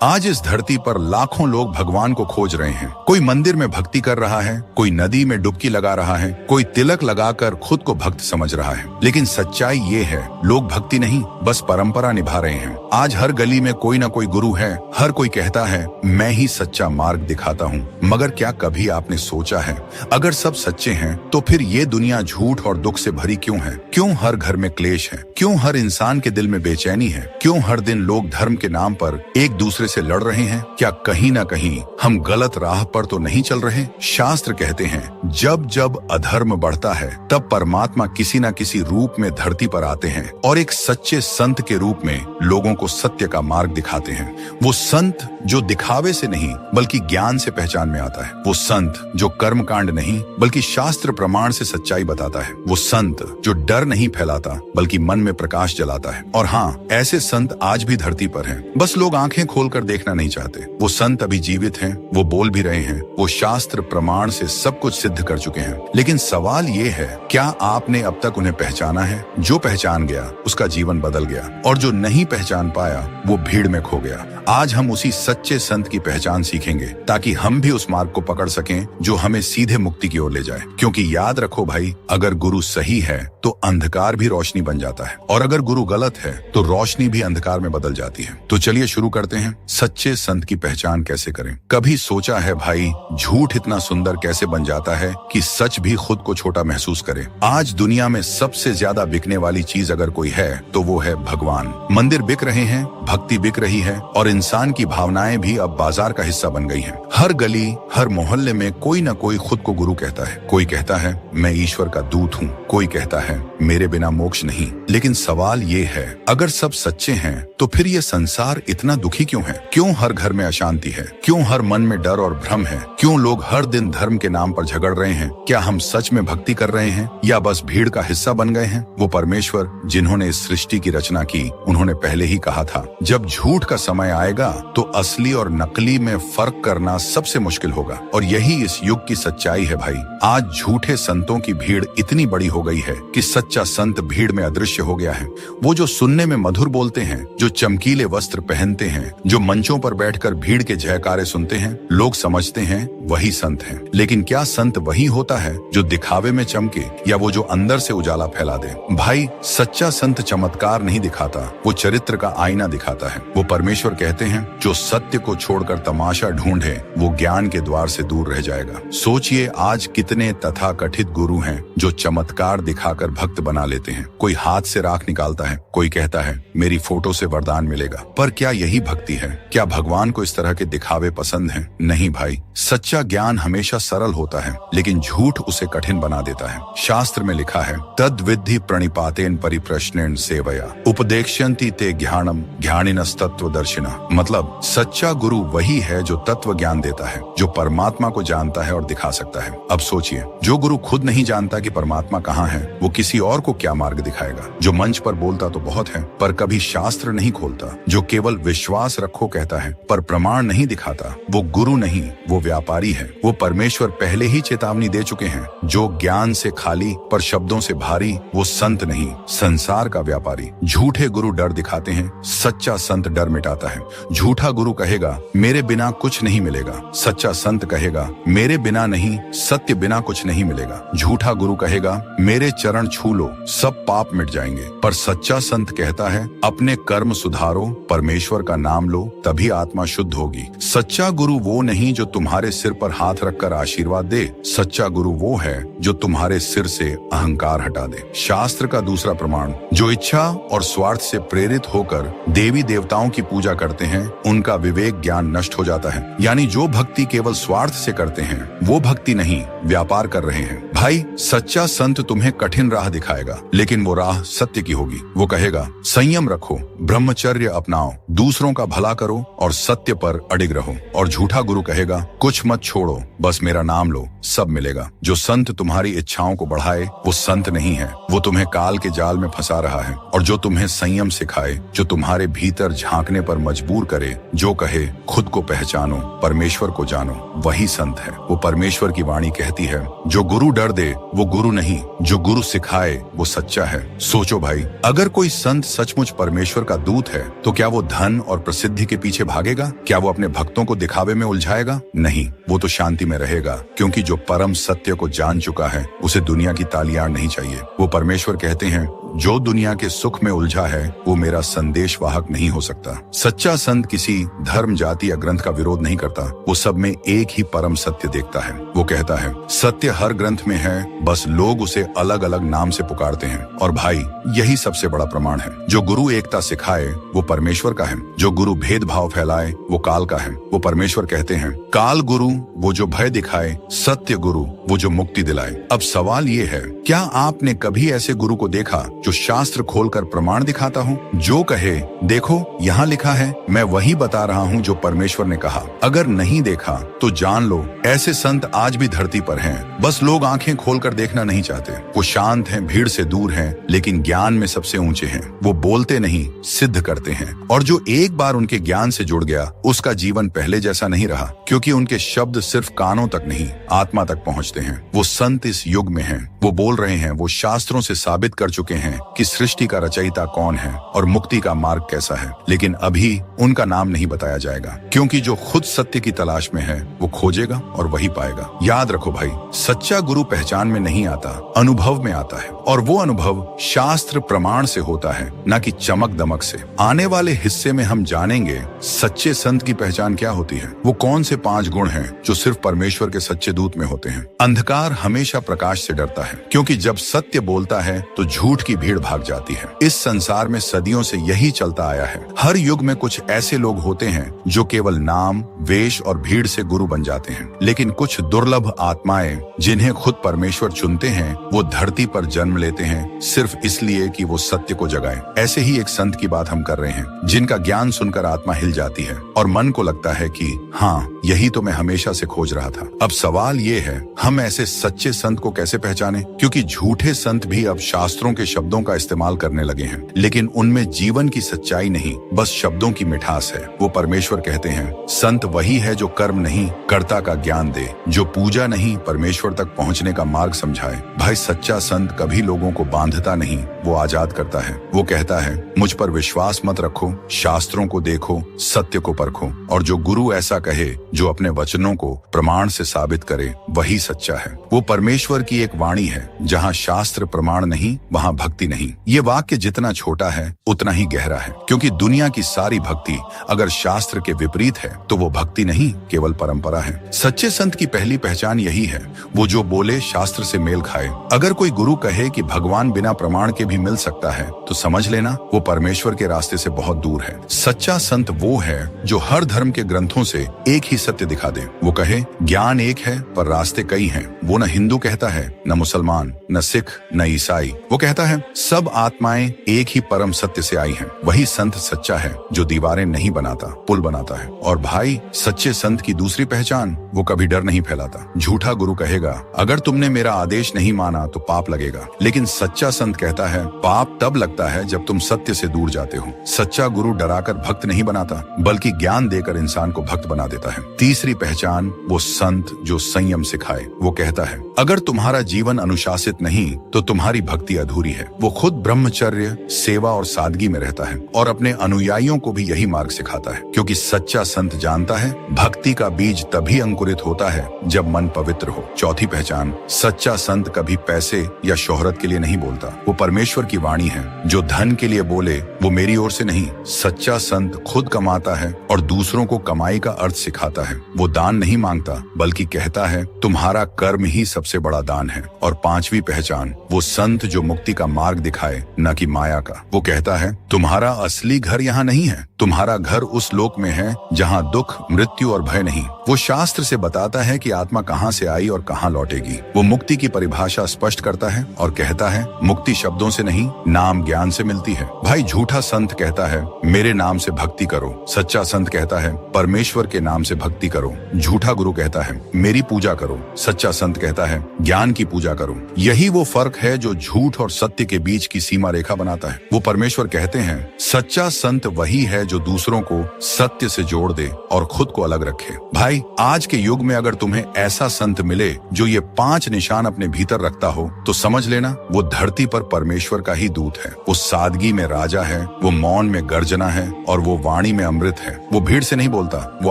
आज इस धरती पर लाखों लोग भगवान को खोज रहे हैं। कोई मंदिर में भक्ति कर रहा है, कोई नदी में डुबकी लगा रहा है, कोई तिलक लगाकर खुद को भक्त समझ रहा है। लेकिन सच्चाई ये है, लोग भक्ति नहीं बस परंपरा निभा रहे हैं। आज हर गली में कोई ना कोई गुरु है, हर कोई कहता है मैं ही सच्चा मार्ग दिखाता हूँ। मगर क्या कभी आपने सोचा है, अगर सब सच्चे हैं तो फिर ये दुनिया झूठ और दुख से भरी क्यों है? क्यों हर घर में क्लेश है? क्यों हर इंसान के दिल में बेचैनी है? क्यों हर दिन लोग धर्म के नाम पर एक दूसरे से लड़ रहे हैं? क्या कहीं ना कहीं हम गलत राह पर तो नहीं चल रहे? शास्त्र कहते हैं जब जब अधर्म बढ़ता है तब परमात्मा किसी न किसी रूप में धरती पर आते हैं और एक सच्चे संत के रूप में लोगों को सत्य का मार्ग दिखाते हैं। वो संत जो दिखावे से नहीं बल्कि ज्ञान से पहचान में आता है। वो संत जो कर्मकांड नहीं बल्कि शास्त्र प्रमाण से सच्चाई बताता है। वो संत जो डर नहीं फैलाता बल्कि मन में प्रकाश जलाता है। और हाँ, ऐसे संत आज भी धरती पर हैं, बस लोग आंखें खोलकर देखना नहीं चाहते। वो संत अभी जीवित हैं, वो बोल भी रहे हैं, वो शास्त्र प्रमाण से सब कुछ सिद्ध कर चुके हैं। लेकिन सवाल ये है, क्या आपने अब तक उन्हें पहचाना है? जो पहचान गया उसका जीवन बदल गया और जो नहीं पहचान पाया वो भीड़ में खो गया। आज हम उसी सच्चे संत की पहचान सीखेंगे ताकि हम भी उस मार्ग को पकड़ सकें जो हमें सीधे मुक्ति की ओर ले जाए। क्योंकि याद रखो भाई, अगर गुरु सही है तो अंधकार भी रोशनी बन जाता है और अगर गुरु गलत है तो रोशनी भी अंधकार में बदल जाती है। तो चलिए शुरू करते हैं। सच्चे संत की पहचान कैसे करें? कभी सोचा है भाई, झूठ इतना सुंदर कैसे बन जाता है कि सच भी खुद को छोटा महसूस करे? आज दुनिया में सबसे ज्यादा बिकने वाली चीज अगर कोई है तो वो है भगवान। मंदिर बिक रहे हैं, भक्ति बिक रही है और इंसान की भावनाएं भी अब बाजार का हिस्सा बन गई हैं। हर गली, हर मोहल्ले में कोई न कोई खुद को गुरु कहता है। कोई कहता है मैं ईश्वर का दूत हूँ, कोई कहता है मेरे बिना मोक्ष नहीं। लेकिन सवाल ये है, अगर सब सच्चे हैं तो फिर ये संसार इतना दुखी क्यों है? क्यों हर घर में अशांति है? क्यों हर मन में डर और भ्रम है? क्यों लोग हर दिन धर्म के नाम पर झगड़ रहे हैं? क्या हम सच में भक्ति कर रहे हैं या बस भीड़ का हिस्सा बन गए हैं? वो परमेश्वर जिन्होंने इस सृष्टि की रचना की, उन्होंने पहले ही कहा था जब झूठ का समय आएगा तो असली और नकली में फर्क करना सबसे मुश्किल होगा। और यही इस युग की सच्चाई है भाई। आज झूठे संतों की भीड़ इतनी बड़ी हो गई है कि सच्चा संत भीड़ में अदृश्य हो गया है। वो जो सुनने में मधुर बोलते हैं, जो चमकीले वस्त्र पहनते हैं, जो मंचों पर बैठकर भीड़ के जयकारे सुनते हैं, लोग समझते हैं वही संत हैं। लेकिन क्या संत वही होता है जो दिखावे में चमके या वो जो अंदर से उजाला फैला दे? भाई, सच्चा संत चमत्कार नहीं दिखाता, वो चरित्र का आईना दिखाता है। वो परमेश्वर कहते हैं जो सत्य को छोड़कर तमाशा ढूंढे वो ज्ञान के द्वार से दूर रह जाएगा। सोचिए आज कितने तथाकथित गुरु हैं जो चमत्कार दिखाकर भक्त बना लेते हैं। कोई हाथ से राख निकालता है, कोई कहता है मेरी फोटो से वरदान मिलेगा। पर क्या यही भक्ति है? क्या भगवान को इस तरह के दिखावे पसंद हैं? नहीं भाई, सच्चा ज्ञान हमेशा सरल होता है लेकिन झूठ उसे कठिन बना देता है। शास्त्र में लिखा है तद विद्धि प्रणिपातेन परिप्रश्नेन सेवया उपदेक्ष्यन्ति ते ज्ञानम ज्ञानिनस्तत्व दर्शिना। मतलब सच्चा गुरु वही है जो तत्व ज्ञान देता है, जो परमात्मा को जानता है और दिखा सकता है। अब सोचिए, जो गुरु खुद नहीं जानता कि परमात्मा कहाँ है, वो किसी और को क्या मार्ग दिखाएगा? जो मंच पर बोलता तो बहुत है पर कभी शास्त्र नहीं खोलता, जो केवल विश्वास रखो कहता है पर प्रमाण नहीं दिखाता, वो गुरु नहीं, वो व्यापारी है। वो परमेश्वर पहले ही चेतावनी दे चुके हैं, जो ज्ञान से खाली पर शब्दों से भारी वो संत नहीं, संसार का व्यापारी। झूठे गुरु डर दिखाते हैं, सच्चा संत डर मिटाता है। झूठा गुरु कहेगा मेरे बिना कुछ नहीं मिलेगा, सच्चा संत कहेगा मेरे बिना नहीं, सत्य बिना कुछ नहीं मिलेगा। झूठा गुरु कहेगा मेरे चरण छू लो, सब पाप मिट जाएंगे। पर सच्चा संत कहता है अपने कर्म सुधारो, परमेश्वर का नाम लो, तभी आत्मा शुद्ध होगी। सच्चा गुरु वो नहीं जो तुम्हारे सिर पर हाथ रखकर आशीर्वाद दे, सच्चा गुरु वो है जो तुम्हारे सिर से अहंकार हटा दे। शास्त्र का दूसरा प्रमाण, जो इच्छा और स्वार्थ से प्रेरित होकर देवी देवताओं की पूजा करते हैं उनका विवेक ज्ञान नष्ट हो जाता है। यानी जो भक्ति केवल स्वार्थ से करते हैं वो भक्ति नहीं, व्यापार कर रहे हैं। भाई, सच्चा संत तुम्हें कठिन राह दिखाएगा लेकिन वो राह सत्य की होगी। वो कहेगा संयम रखो, ब्रह्मचर्य अपनाओ, दूसरों का भला करो और सत्य पर अडिग रहो। और झूठा गुरु कहेगा कुछ मत छोड़ो, बस मेरा नाम लो, सब मिलेगा। जो संत तुम्हारी इच्छाओं को बढ़ाए वो संत नहीं है, वो तुम्हें काल के जाल में फंसा रहा है। और जो तुम्हें संयम सिखाए, जो तुम्हारे भीतर झांकने पर मजबूर करे, जो कहे खुद को पहचानो, परमेश्वर को जानो, वही संत है। वो परमेश्वर की वाणी कहती है जो गुरु डर कर दे वो गुरु नहीं, जो गुरु सिखाए वो सच्चा है। सोचो भाई, अगर कोई संत सचमुच परमेश्वर का दूत है तो क्या वो धन और प्रसिद्धि के पीछे भागेगा? क्या वो अपने भक्तों को दिखावे में उलझाएगा? नहीं, वो तो शांति में रहेगा, क्योंकि जो परम सत्य को जान चुका है उसे दुनिया की तालियां नहीं चाहिए। वो परमेश्वर कहते हैं, जो दुनिया के सुख में उलझा है वो मेरा संदेश वाहक नहीं हो सकता। सच्चा संत किसी धर्म, जाति या ग्रंथ का विरोध नहीं करता, वो सब में एक ही परम सत्य देखता है। वो कहता है, सत्य हर ग्रंथ में है, बस लोग उसे अलग अलग नाम से पुकारते हैं। और भाई, यही सबसे बड़ा प्रमाण है। जो गुरु एकता सिखाए वो परमेश्वर का है, जो गुरु भेदभाव फैलाए वो काल का है। वो परमेश्वर कहते हैं, काल गुरु वो जो भय दिखाए, सत्य गुरु वो जो मुक्ति दिलाए। अब सवाल ये है, क्या आपने कभी ऐसे गुरु को देखा जो शास्त्र खोलकर प्रमाण दिखाता हो, जो कहे देखो यहाँ लिखा है, मैं वही बता रहा हूँ जो परमेश्वर ने कहा? अगर नहीं देखा तो जान लो ऐसे संत आज भी धरती पर हैं, बस लोग आंखें खोलकर देखना नहीं चाहते। वो शांत हैं, भीड़ से दूर हैं, लेकिन ज्ञान में सबसे ऊंचे हैं। वो बोलते नहीं, सिद्ध करते हैं। और जो एक बार उनके ज्ञान से जुड़ गया उसका जीवन पहले जैसा नहीं रहा, क्योंकि उनके शब्द सिर्फ कानों तक नहीं, आत्मा तक पहुँचते हैं। वो संत इस युग में हैं, वो बोल रहे हैं, वो शास्त्रों से साबित कर चुके हैं कि सृष्टि का रचयिता कौन है और मुक्ति का मार्ग कैसा है। लेकिन अभी उनका नाम नहीं बताया जाएगा, क्योंकि जो खुद सत्य की तलाश में है वो खोजेगा और वही पाएगा। याद रखो भाई, सच्चा गुरु पहचान में नहीं आता, अनुभव में आता है। और वो अनुभव शास्त्र प्रमाण से होता है, न कि चमक दमक से। आने वाले हिस्से में हम जानेंगे सच्चे संत की पहचान क्या होती है। वो कौन से 5 गुण हैं जो सिर्फ परमेश्वर के सच्चे दूत में होते हैं। अंधकार हमेशा प्रकाश से डरता है, क्योंकि जब सत्य बोलता है तो झूठ की भीड़ भाग जाती है। इस संसार में सदियों से यही चलता आया है। हर युग में कुछ ऐसे लोग होते हैं जो केवल नाम, वेश और भीड़ से गुरु बन जाते हैं, लेकिन कुछ दुर्लभ आत्माएं जिन्हें खुद परमेश्वर चुनते हैं वो धरती पर जन्म लेते हैं सिर्फ इसलिए कि वो सत्य को जगाएं। ऐसे ही एक संत की बात हम कर रहे हैं, जिनका ज्ञान सुनकर आत्मा हिल जाती है और मन को लगता है कि हाँ, यही तो मैं हमेशा से खोज रहा था। अब सवाल ये है, हम ऐसे सच्चे संत को कैसे पहचाने? क्योंकि झूठे संत भी अब शास्त्रों के शब्दों का इस्तेमाल करने लगे हैं, लेकिन उनमें जीवन की सच्चाई नहीं, बस शब्दों की मिठास है। वो परमेश्वर कहते हैं, संत वही है जो कर्म नहीं, कर्ता का ज्ञान दे, जो पूजा नहीं, परमेश्वर तक पहुंचने का मार्ग समझाए। भाई, सच्चा संत कभी लोगों को बांधता नहीं, वो आजाद करता है। वो कहता है, मुझ पर विश्वास मत रखो, शास्त्रों को देखो, सत्य को परखो, और जो गुरु ऐसा कहे, जो अपने वचनों को प्रमाण से साबित करे, वही सच्चा है। वो परमेश्वर की एक वाणी है, जहाँ शास्त्र प्रमाण नहीं, वहाँ भक्ति नहीं। ये वाक्य जितना छोटा है उतना ही गहरा है, क्योंकि दुनिया की सारी भक्ति अगर शास्त्र के विपरीत है तो वो भक्ति नहीं, केवल परंपरा है। सच्चे संत की पहली पहचान यही है, वो जो बोले शास्त्र से मेल खाए। अगर कोई गुरु कहे कि भगवान बिना प्रमाण के भी मिल सकता है तो समझ लेना वो परमेश्वर के रास्ते से बहुत दूर है। सच्चा संत वो है जो हर धर्म के ग्रंथों से एक ही सत्य दिखा दे। वो कहे, ज्ञान एक है पर रास्ते कई हैं। वो न हिंदू कहता है, न मुसलमान, न सिख, न ईसाई। वो कहता है, सब आत्माएं एक ही परम सत्य से आई हैं। वही संत सच्चा है जो दीवारें नहीं बनाता, पुल बनाता है। और भाई, सच्चे संत की दूसरी पहचान, वो कभी डर नहीं फैलाता। झूठा गुरु कहेगा, अगर तुमने मेरा आदेश नहीं माना तो पाप लगेगा, लेकिन सच्चा संत कहता है, पाप तब लगता है जब तुम सत्य से दूर जाते हो। सच्चा गुरु डराकर भक्त नहीं बनाता, बल्कि ज्ञान देकर इंसान को भक्त बना देता है। तीसरी पहचान, वो संत जो संयम सिखाए। वो कहता है, अगर तुम्हारा जीवन अनुशासित नहीं तो तुम्हारी भक्ति अधूरी है। वो खुद ब्रह्मचर्य, सेवा और सादगी में रहता है और अपने अनुयायियों को भी यही मार्ग सिखाता है, क्योंकि सच्चा संत जानता है भक्ति का बीज तभी अंकुरित होता है जब मन पवित्र हो। चौथी पहचान, सच्चा संत कभी पैसे या शोहरत के लिए नहीं बोलता। वो परमेश्वर की वाणी है। जो धन के लिए बोले वो मेरी ओर से नहीं। सच्चा संत खुद कमाता है और दूसरों को कमाई का अर्थ सिखाता है। वो दान नहीं मांगता, बल्कि कहता है, तुम्हारा कर्म ही सबसे बड़ा दान है। और पांचवी पहचान, वो संत जो मुक्ति का मार्ग दिखाए, न कि माया का। वो कहता है, तुम्हारा असली घर यहाँ नहीं है, तुम्हारा घर उस लोक में है जहाँ दुख, मृत्यु और भय नहीं। वो शास्त्र से बताता है कि आत्मा कहाँ से आई और कहाँ लौटेगी। वो मुक्ति की परिभाषा स्पष्ट करता है और कहता है, मुक्ति शब्दों से नहीं, नाम ज्ञान से मिलती है। भाई, झूठा संत कहता है, मेरे नाम से भक्ति करो। सच्चा संत कहता है, परमेश्वर के नाम से भक्ति करो। झूठा गुरु कहता है, मेरी पूजा करो। सच्चा संत कहता है, ज्ञान की पूजा करो। यही वो फर्क है जो झूठ और सत्य के बीच की सीमा रेखा बनाता है। वो परमेश्वर कहते हैं, सच्चा संत वही है जो दूसरों को सत्य से जोड़ दे और खुद को अलग रखे। भाई, भाई आज के युग में अगर तुम्हें ऐसा संत मिले जो ये 5 निशान अपने भीतर रखता हो तो समझ लेना वो धरती पर परमेश्वर का ही दूत है। वो सादगी में राजा है, वो मौन में गर्जना है और वो वाणी में अमृत है। वो भीड़ से नहीं बोलता, वो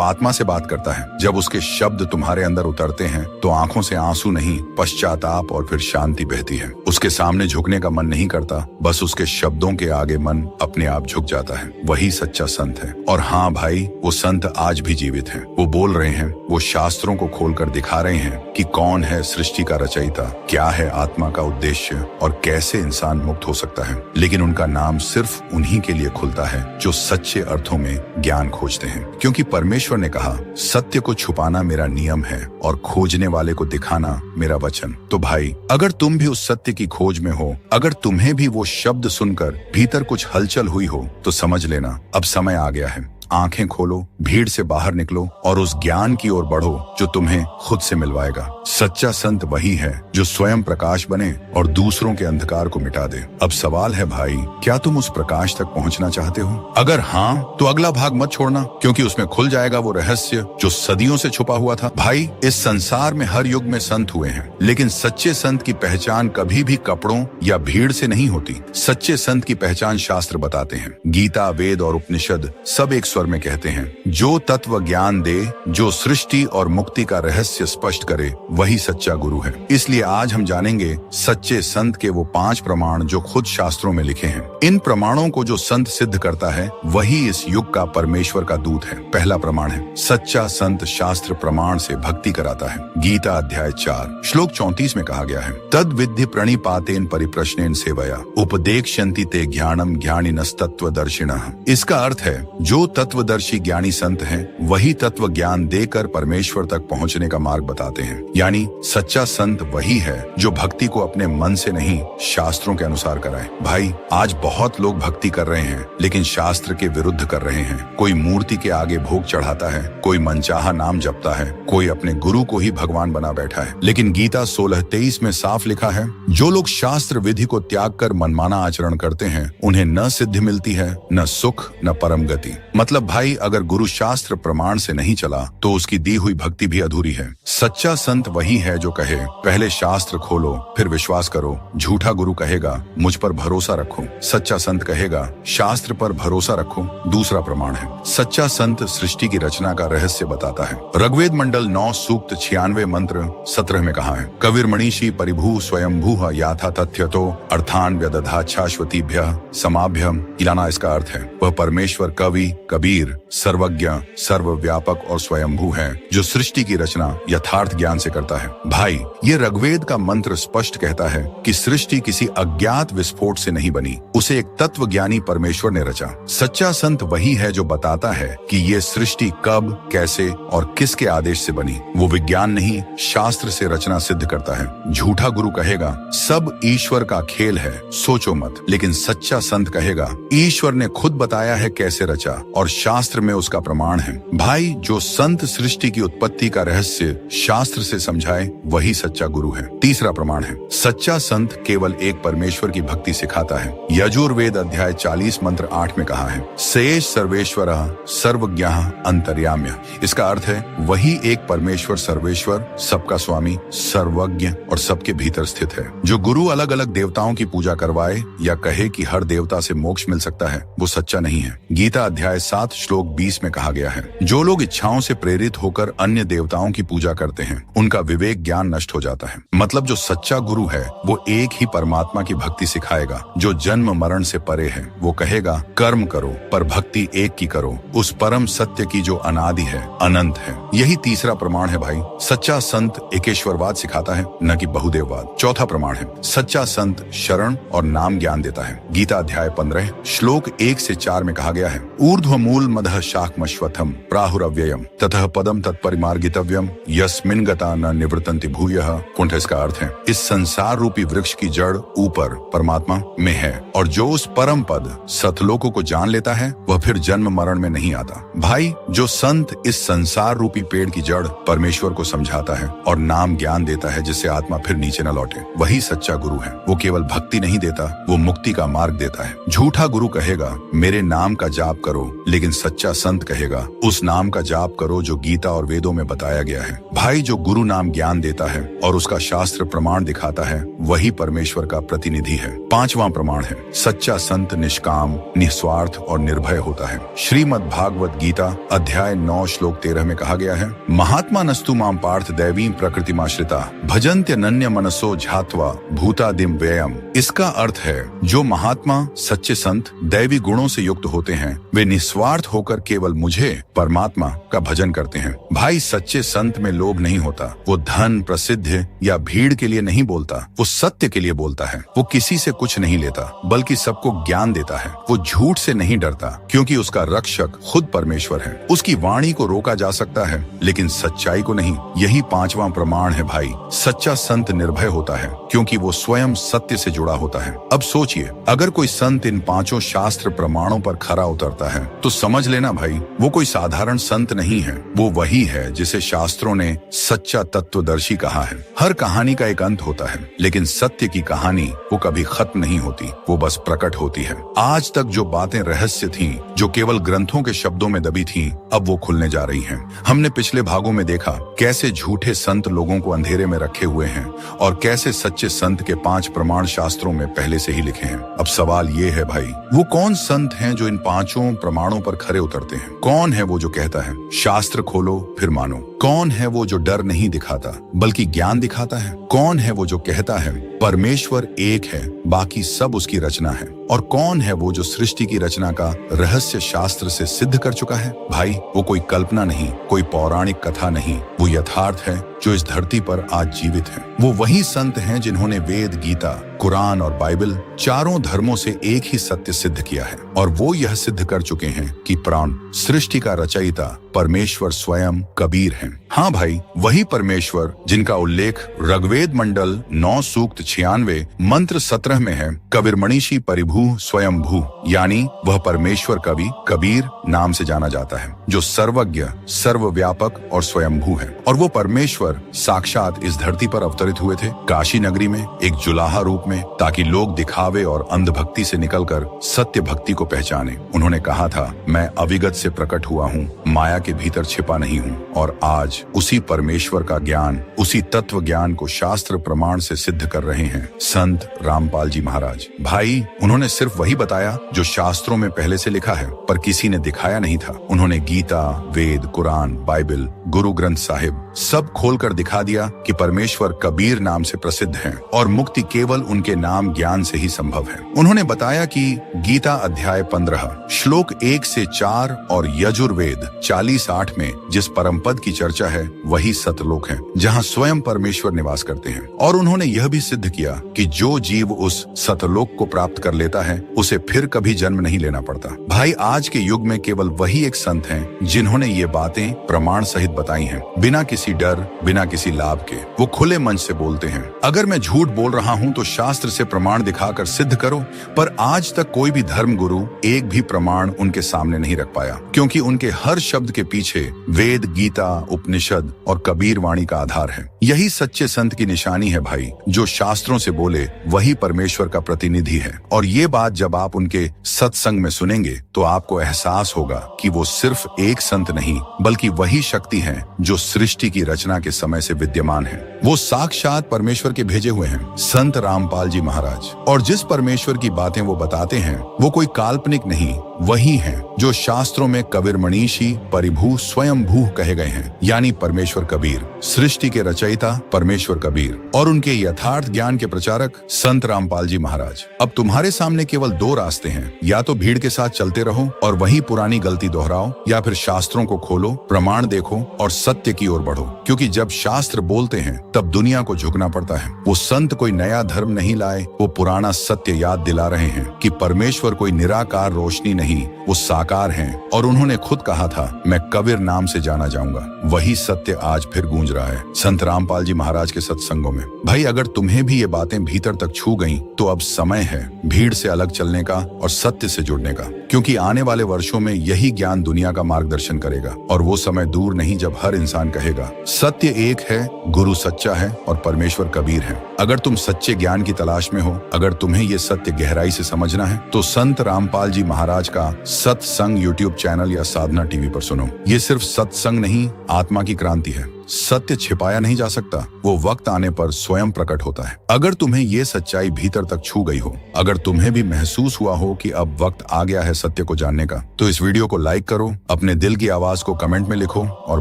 आत्मा से बात करता है। जब उसके शब्द तुम्हारे अंदर उतरते हैं तो आंखों से आंसू नहीं, पश्चाताप और फिर शांति बहती है। उसके सामने झुकने का मन नहीं करता, बस उसके शब्दों के आगे मन अपने आप झुक जाता है। वही सच्चा संत है। और हाँ भाई, वो संत आज भी जीवित हैं। वो बोल रहे हैं, वो शास्त्रों को खोलकर दिखा रहे हैं कि कौन है सृष्टि का रचयिता, क्या है आत्मा का उद्देश्य और कैसे इंसान मुक्त हो सकता है। लेकिन उनका नाम सिर्फ उन्हीं के लिए खुलता है जो सच्चे अर्थों में ज्ञान खोजते हैं, क्योंकि परमेश्वर ने कहा, सत्य को छुपाना मेरा नियम है और खोजने वाले को दिखाना मेरा वचन। तो भाई, अगर तुम भी उस सत्य की खोज में हो, अगर तुम्हें भी वो शब्द सुनकर भीतर कुछ हलचल हुई हो, तो समझ लेना अब समय आ गया है। आंखें खोलो, भीड़ से बाहर निकलो और उस ज्ञान की ओर बढ़ो जो तुम्हें खुद से मिलवाएगा। सच्चा संत वही है जो स्वयं प्रकाश बने और दूसरों के अंधकार को मिटा दे। अब सवाल है भाई, क्या तुम उस प्रकाश तक पहुंचना चाहते हो? अगर हाँ, तो अगला भाग मत छोड़ना, क्योंकि उसमें खुल जाएगा वो रहस्य जो सदियों से छुपा हुआ था। भाई, इस संसार में हर युग में संत हुए हैं, लेकिन सच्चे संत की पहचान कभी भी कपड़ों या भीड़ से नहीं होती। सच्चे संत की पहचान शास्त्र बताते हैं। गीता, वेद और उपनिषद सब एक में कहते हैं, जो तत्व ज्ञान दे, जो सृष्टि और मुक्ति का रहस्य स्पष्ट करे, वही सच्चा गुरु है। इसलिए आज हम जानेंगे सच्चे संत के वो 5 प्रमाण जो खुद शास्त्रों में लिखे हैं। इन प्रमाणों को जो संत सिद्ध करता है वही इस युग का परमेश्वर का दूत है। पहला प्रमाण है, सच्चा संत शास्त्र प्रमाण से भक्ति कराता है। गीता अध्याय 4 श्लोक 34 में कहा गया है, तद विद्धि प्रणिपातेन परिप्रश्नेन सेवया उपदेक्ष्यन्ति ते ज्ञानम ज्ञानिनस्तत्वदर्शिनः। इसका अर्थ है, जो तत्वदर्शी ज्ञानी संत हैं, वही तत्व ज्ञान देकर परमेश्वर तक पहुंचने का मार्ग बताते हैं। यानी सच्चा संत वही है जो भक्ति को अपने मन से नहीं, शास्त्रों के अनुसार कराए। भाई, आज बहुत लोग भक्ति कर रहे हैं लेकिन शास्त्र के विरुद्ध कर रहे हैं। कोई मूर्ति के आगे भोग चढ़ाता है, कोई मनचाहा नाम जपता है, कोई अपने गुरु को ही भगवान बना बैठा है। लेकिन गीता 16:23 में साफ लिखा है, जो लोग शास्त्र विधि को त्याग कर मनमाना आचरण करते हैं, उन्हें न सिद्धि मिलती है, न सुख, न परम गति। मतलब भाई, अगर गुरु शास्त्र प्रमाण से नहीं चला तो उसकी दी हुई भक्ति भी अधूरी है। सच्चा संत वही है जो कहे, पहले शास्त्र खोलो फिर विश्वास करो। झूठा गुरु कहेगा, मुझ पर भरोसा रखो। सच्चा संत कहेगा, शास्त्र पर भरोसा रखो। दूसरा प्रमाण है, सच्चा संत सृष्टि की रचना का रहस्य बताता है। ऋग्वेद मंडल 9 सूक्त 96 मंत्र 17 में कहा है, कविर्मणिषि परिभू स्वयंभू याथा तथ्यतो अर्थान व्यदधा शाश्वतीभ्यः समाभ्यम। इलाना इसका अर्थ है, वह परमेश्वर कवि, कबीर, सर्वज्ञ, सर्वव्यापक और स्वयंभू है, जो सृष्टि की रचना यथार्थ ज्ञान से करता है। भाई, ये ऋग्वेद का मंत्र स्पष्ट कहता है कि सृष्टि किसी अज्ञात विस्फोट से नहीं बनी, उसे एक तत्व ज्ञानी परमेश्वर ने रचा। सच्चा संत वही है जो बताता है कि ये सृष्टि कब, कैसे और किसके आदेश से बनी। वो विज्ञान नहीं, शास्त्र से रचना सिद्ध करता है। झूठा गुरु कहेगा, सब ईश्वर का खेल है, सोचो मत। लेकिन सच्चा संत कहेगा, ईश्वर ने खुद बताया है कैसे रचा और शास्त्र में उसका प्रमाण है। भाई, जो संत सृष्टि की उत्पत्ति का रहस्य शास्त्र से समझाए, वही सच्चा गुरु है। तीसरा प्रमाण है, सच्चा संत केवल एक परमेश्वर की भक्ति सिखाता है। यजुर्वेद अध्याय 40 मंत्र 8 में कहा है, सेष सर्वेश्वरः सर्वज्ञः अंतर्याम्य। इसका अर्थ है, वही एक परमेश्वर सर्वेश्वर, सबका स्वामी, सर्वज्ञ और सबके भीतर स्थित है। जो गुरु अलग अलग देवताओं की पूजा करवाए या कहे कि हर देवता से मोक्ष मिल सकता है, वो सच्चा नहीं है। गीता अध्याय 7 श्लोक 20 में कहा गया है, जो लोग इच्छाओं से प्रेरित होकर अन्य देवताओं की पूजा करते हैं, उनका विवेक ज्ञान नष्ट हो जाता है। मतलब जो सच्चा गुरु है वो एक ही परमात्मा की भक्ति सिखाएगा, जो जन्म मरण से परे है। वो कहेगा, कर्म करो पर भक्ति एक की करो, उस परम सत्य की जो अनादि है, अनंत है। यही तीसरा प्रमाण है भाई। सच्चा संत एकेश्वरवाद सिखाता है, न कि बहुदेववाद। चौथा प्रमाण है, सच्चा संत शरण और नाम ज्ञान देता है। गीता अध्याय 15 श्लोक 1 से 4 में कहा गया है, ऊर्ध्वमूल मदः शाकमश्वथम प्राहुरव्ययम ततः पदम तत्परिमार्गितव्यम यस्मिन् गता न निवृत्तन्ति भूयः। कुंठ इसका अर्थ है, इस संसार रूपी वृक्ष की जड़ ऊपर परमात्मा में है और जो उस परम पद सतलोकों को जान लेता है वह फिर जन्म मरण में नहीं आता। भाई, जो संत इस संसार रूपी पेड़ की जड़ परमेश्वर को समझाता है और नाम ज्ञान देता है जिससे आत्मा फिर नीचे न लौटे, वही सच्चा गुरु है। वो केवल भक्ति नहीं देता, वो मुक्ति का मार्ग देता है। झूठा गुरु कहेगा, मेरे नाम का जाप करो लेकिन सच्चा संत कहेगा उस नाम का जाप करो जो गीता और वेदों में बताया गया है। भाई, जो गुरु नाम ज्ञान देता है और उसका शास्त्र प्रमाण दिखाता है वही परमेश्वर का प्रतिनिधि है। पांचवां प्रमाण है सच्चा संत निष्काम, निस्वार्थ और निर्भय होता है। श्रीमद् भागवत गीता अध्याय 9 श्लोक 13 में कहा गया है, महात्मा नस्तु माम पार्थ दैवीं प्रकृतिमाश्रिता भजन्त्य नन्य मनसो झात्वा भूतादिम व्ययम। इसका अर्थ है जो महात्मा सच्चे संत दैवी गुणों से युक्त होते हैं वे निस्वार्थ होकर केवल मुझे परमात्मा का भजन करते हैं। भाई, सच्चे संत में लोभ नहीं होता। वो धन, प्रसिद्ध या भीड़ के लिए नहीं बोलता, वो सत्य के लिए बोलता है। वो किसी से कुछ नहीं लेता बल्कि सबको ज्ञान देता है। वो झूठ से नहीं डरता क्योंकि उसका रक्षक खुद परमेश्वर है। उसकी वाणी को रोका जा सकता है लेकिन सच्चाई को नहीं। यही पांचवां प्रमाण है भाई। सच्चा संत निर्भय होता है क्योंकि वो स्वयं सत्य से जुड़ा होता है। अब सोचिए, अगर कोई संत इन पांचों शास्त्र प्रमाणों पर खरा उतरता है तो समझ लेना भाई, वो कोई साधारण संत नहीं है। वो वही है जिसे शास्त्रों ने सच्चा तत्वदर्शी कहा है। हर कहानी का एक अंत होता है लेकिन सत्य की कहानी वो कभी खत्म नहीं होती, वो बस प्रकट होती है। आज तक जो बातें रहस्य थीं, जो केवल ग्रंथों के शब्दों में दबी थीं, अब वो खुलने जा रही हैं। हमने पिछले भागों में देखा कैसे झूठे संत लोगों को अंधेरे में रखे हुए हैं और कैसे सच्चे संत के 5 प्रमाण शास्त्रों में पहले से ही लिखे हैं। अब सवाल ये है भाई, वो कौन संत हैं जो इन 5 प्रमाणों पर खरे उतरते हैं? कौन है वो जो कहता है शास्त्र खोलो फिर मानो? कौन है वो जो डर नहीं दिखाता बल्कि ज्ञान दिखाता है? कौन है वो जो कहता है परमेश्वर एक है, बाकी सब उसकी रचना है? और कौन है वो जो सृष्टि की रचना का रहस्य शास्त्र से सिद्ध कर चुका है? भाई, वो कोई कल्पना नहीं, कोई पौराणिक कथा नहीं, वो यथार्थ है जो इस धरती पर आज जीवित है। वो वही संत हैं जिन्होंने वेद, गीता, कुरान और बाइबल चारों धर्मों से एक ही सत्य सिद्ध किया है। और वो यह सिद्ध कर चुके हैं कि प्राण सृष्टि का रचयिता परमेश्वर स्वयं कबीर हैं। हाँ भाई, वही परमेश्वर जिनका उल्लेख ऋग्वेद मंडल 9 सूक्त 96 मंत्र 17 में है, कबीर मणिषी परिभू स्वयं भू, यानी वह परमेश्वर कवि कबीर नाम से जाना जाता है जो सर्वज्ञ, सर्वव्यापक और स्वयंभू है। और वो परमेश्वर साक्षात इस धरती पर अवतरित हुए थे काशी नगरी में एक जुलाहा रूप में, ताकि लोग दिखावे और अंधभक्ति से निकलकर सत्य भक्ति को पहचाने। उन्होंने कहा था, मैं अविगत से प्रकट हुआ हूँ, माया के भीतर छिपा नहीं हूँ। और आज उसी परमेश्वर का ज्ञान, उसी तत्व ज्ञान को शास्त्र प्रमाण से सिद्ध कर रहे हैं संत रामपाल जी महाराज। भाई, उन्होंने सिर्फ वही बताया जो शास्त्रों में पहले से लिखा है, पर किसी ने दिखाया नहीं था। उन्होंने गीता, वेद, कुरान, बाइबल, गुरु ग्रंथ साहिब सब खोलकर दिखा दिया कि परमेश्वर कबीर नाम से प्रसिद्ध हैं और मुक्ति केवल उनके नाम ज्ञान से ही संभव है। उन्होंने बताया कि गीता अध्याय 15 श्लोक 1 से 4 और यजुर्वेद 40:8 में जिस परम पद की चर्चा है वही सतलोक है जहाँ स्वयं परमेश्वर निवास करते हैं। और उन्होंने यह भी सिद्ध किया कि जो जीव उस सतलोक को प्राप्त कर लेता है उसे फिर कभी जन्म नहीं लेना पड़ता। भाई, आज के युग में केवल वही एक संत हैं जिन्होंने ये बातें प्रमाण सहित बताई हैं, बिना किसी डर, बिना किसी लाभ के। वो खुले मन से बोलते हैं, अगर मैं झूठ बोल रहा हूँ तो शास्त्र से प्रमाण दिखाकर सिद्ध करो। पर आज तक कोई भी धर्म गुरु एक भी प्रमाण उनके सामने नहीं रख पाया, क्योंकि उनके हर शब्द के पीछे वेद, गीता, उपनिषद और कबीर वाणी का आधार है। यही सच्चे संत की निशानी है भाई, जो शास्त्रों से बोले वही परमेश्वर का प्रतिनिधि है। और ये बात जब आप उनके सत्संग में सुनेंगे तो आपको एहसास होगा कि वो सिर्फ एक संत नहीं बल्कि वही शक्ति है जो सृष्टि की रचना के समय से विद्यमान है। वो साक्षात परमेश्वर के भेजे हुए हैं, संत रामपाल जी महाराज। और जिस परमेश्वर की बातें वो बताते हैं वो कोई काल्पनिक नहीं, वही है जो शास्त्रों में कबीर मणिषी परिभू स्वयं भू कहे गए हैं, यानी परमेश्वर कबीर, सृष्टि के रचयिता परमेश्वर कबीर और उनके यथार्थ ज्ञान के प्रचारक संत रामपाल जी महाराज। अब तुम्हारे सामने केवल 2 रास्ते हैं, या तो भीड़ के साथ चलते रहो और वही पुरानी गलती दोहराओ, या फिर शास्त्रों को खोलो, प्रमाण देखो और सत्य की ओर बढ़ो। क्योंकि जब शास्त्र बोलते हैं तब दुनिया को झुकना पड़ता है। वो संत कोई नया धर्म नहीं लाए, वो पुराना सत्य याद दिला रहे हैं कि परमेश्वर कोई निराकार रोशनी नहीं, वो साकार हैं। और उन्होंने खुद कहा था, मैं कबीर नाम से जाना जाऊंगा। वही सत्य आज फिर गूंज रहा है संत रामपाल जी महाराज के सत्संगों में। भाई, अगर तुम्हें भी ये बातें भीतर तक छू गईं, तो अब समय है भीड़ से अलग चलने का और सत्य से जुड़ने का। क्योंकि आने वाले वर्षों में यही ज्ञान दुनिया का मार्गदर्शन करेगा और वो समय दूर नहीं जब हर इंसान कहेगा सत्य एक है, गुरु सच्चा है और परमेश्वर कबीर है। अगर तुम सच्चे ज्ञान की तलाश में हो, अगर तुम्हें ये सत्य गहराई से समझना है, तो संत रामपाल जी महाराज का सत्संग यूट्यूब चैनल या साधना टीवी पर सुनो। ये सिर्फ सत्संग नहीं, आत्मा की क्रांति है। सत्य छिपाया नहीं जा सकता, वो वक्त आने पर स्वयं प्रकट होता है। अगर तुम्हें ये सच्चाई भीतर तक छू गई हो, अगर तुम्हें भी महसूस हुआ हो कि अब वक्त आ गया है सत्य को जानने का, तो इस वीडियो को लाइक करो, अपने दिल की आवाज को कमेंट में लिखो और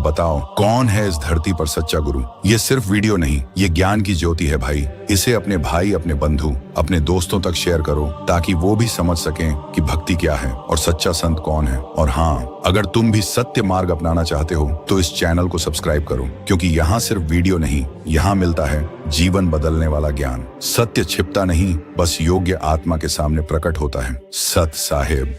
बताओ कौन है इस धरती पर सच्चा गुरु। ये सिर्फ वीडियो नहीं, ये ज्ञान की ज्योति है भाई। इसे अपने भाई, अपने बंधु, अपने दोस्तों तक शेयर करो ताकि वो भी समझ सकें कि भक्ति क्या है और सच्चा संत कौन है। और हाँ, अगर तुम भी सत्य मार्ग अपनाना चाहते हो तो इस चैनल को सब्सक्राइब करो, क्योंकि यहाँ सिर्फ वीडियो नहीं, यहाँ मिलता है जीवन बदलने वाला ज्ञान। सत्य छिपता नहीं, बस योग्य आत्मा के सामने प्रकट होता है। सत साहेब।